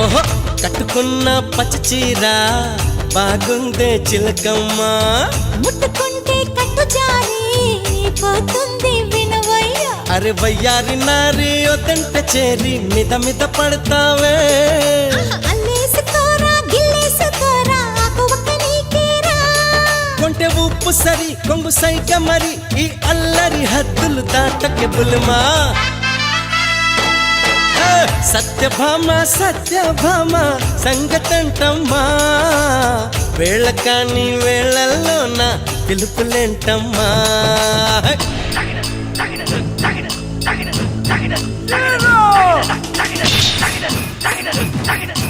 ఓహో కట్టుకున్న పచ్చి చీర బాగుందే చిలకమ్మ, ముట్టుకుంటే కట్టు జారి పోతుంది వినవయ్య. అరే వయ్యారి నారి ఒదంట చేరి మీద మీద పడతావే, అల్లేసుకోరా గిల్లేసుకోరా ఆకువక్క నీకేరా. కొంటె ఉప్పు సరి కొంగు సైక మరి ఈ అల్లరి హద్దులు దాటకే బుల్మా. సత్యభామ సత్యభామ సంగతంటమ్మా, వేళ కాని వేళల్లోన పిలుపులేంటమ్మా. Tagina.